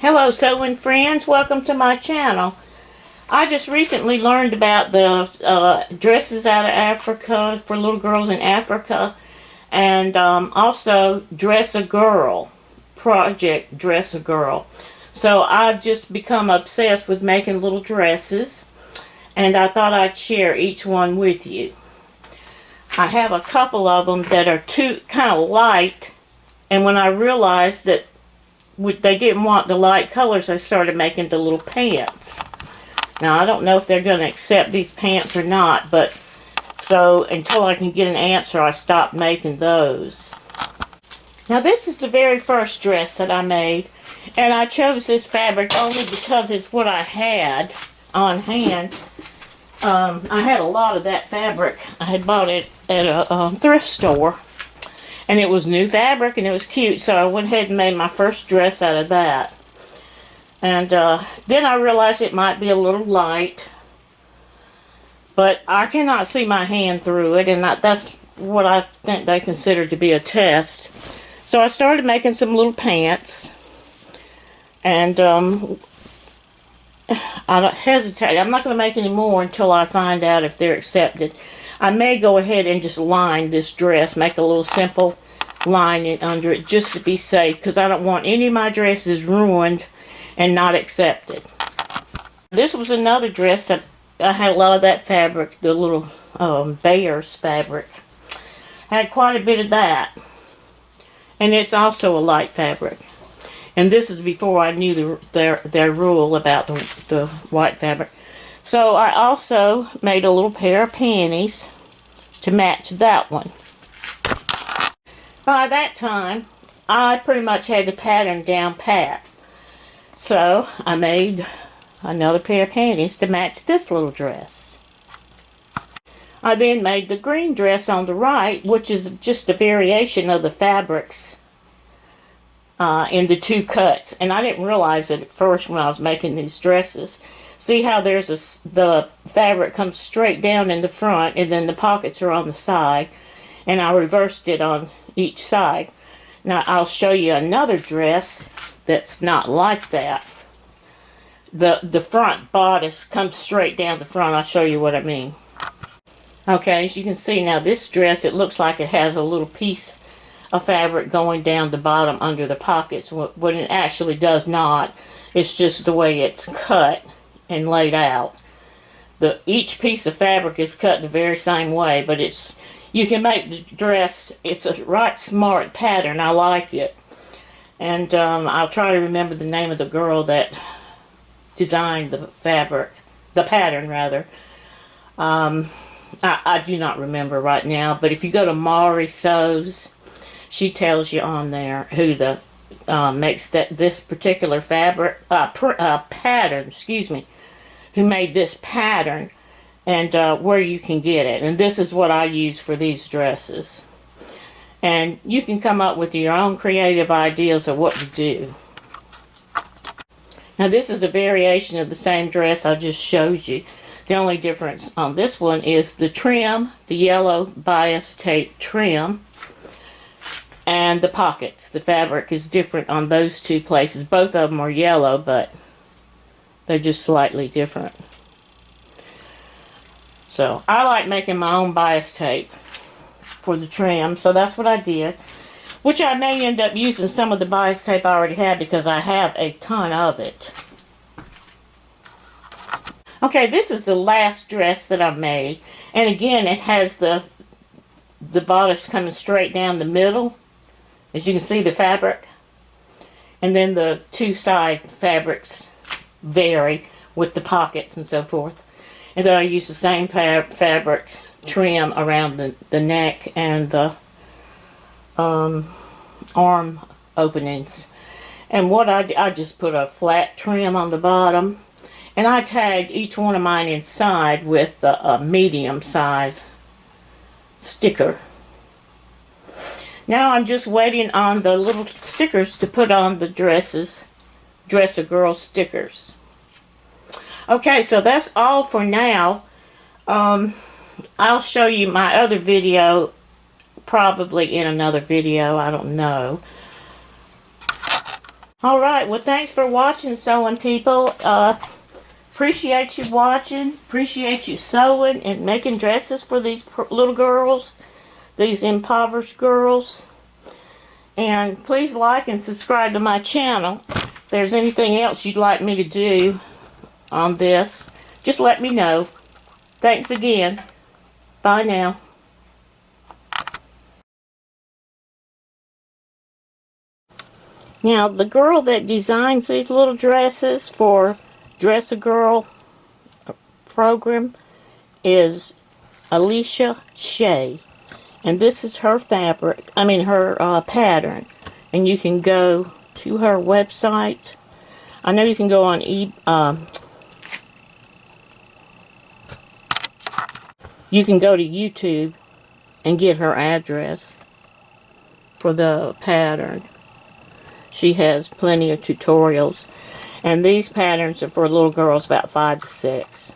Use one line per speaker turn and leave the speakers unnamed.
Hello sewing friends, welcome to my channel. I just recently learned about the dresses out of Africa for little girls in Africa, and also Dress a Girl, Project Dress a Girl. So I've just become obsessed with making little dresses, and I thought I'd share each one with you. I have a couple of them that are too kind of light, and when I realized that they didn't want the light colors, I started making the little pants. Now, I don't know if they're going to accept these pants or not, but so until I can get an answer, I stopped making those. Now, this is the very first dress that I made, and I chose this fabric only because it's what I had on hand. I had a lot of that fabric. I had bought it at a thrift store. And it was new fabric, and it was cute, so I went ahead and made my first dress out of that. And then I realized it might be a little light, but I cannot see my hand through it, and that's what I think they consider to be a test. So I started making some little pants, and I don't hesitate. I'm not going to make any more until I find out if they're accepted. I may go ahead and just line this dress, make a little simple lining under it just to be safe, because I don't want any of my dresses ruined and not accepted. This was another dress that I had a lot of that fabric, the little bear's fabric. I had quite a bit of that, and it's also a light fabric. And this is before I knew their rule about the white fabric. So I also made a little pair of panties to match that one. By that time, I pretty much had the pattern down pat. So I made another pair of panties to match this little dress. I then made the green dress on the right, which is just a variation of the fabrics in the two cuts. And I didn't realize it at first when I was making these dresses. See how the fabric comes straight down in the front, and then the pockets are on the side, and I reversed it on each side. Now I'll show you another dress that's not like that. The front bodice comes straight down the front. I'll show you what I mean. Okay, as you can see now, this dress, it looks like it has a little piece of fabric going down the bottom under the pockets, when it actually does not. It's just the way it's cut and laid out. Each piece of fabric is cut the very same way, but you can make the dress. It's a right smart pattern. I like it, and I'll try to remember the name of the girl that designed the pattern rather. I do not remember right now, but if you go to Maury Sews, she tells you on there who makes this particular pattern. Excuse me. Who made this pattern, and where you can get it. And this is what I use for these dresses. And you can come up with your own creative ideas of what to do. Now this is a variation of the same dress I just showed you. The only difference on this one is the trim, the yellow bias tape trim, and the pockets. The fabric is different on those two places. Both of them are yellow, but they're just slightly different. So I like making my own bias tape for the trim, so that's what I did. Which I may end up using some of the bias tape I already have, because I have a ton of it. Okay, this is the last dress that I've made. And again, it has the bodice coming straight down the middle. As you can see, the fabric. And then the two side fabrics vary with the pockets and so forth. And then I use the same fabric trim around the neck and the arm openings. And what I just put a flat trim on the bottom, and I tagged each one of mine inside with a medium size sticker. Now I'm just waiting on the little stickers to put on the dresses. Dress a Girl stickers. Okay, so that's all for now. I'll show you my other video probably in another video. I don't know. Alright, well thanks for watching, sewing people. Appreciate you watching. Appreciate you sewing and making dresses for these little girls. These impoverished girls. And please like and subscribe to my channel. If there's anything else you'd like me to do on this, just let me know. Thanks again. Bye now. Now, the girl that designs these little dresses for Dress a Girl program is Alicia Shea. And this is her fabric, her pattern. And you can go to her website. I know you can go on you can go to YouTube and get her address for the pattern. She has plenty of tutorials. And these patterns are for little girls about 5 to 6.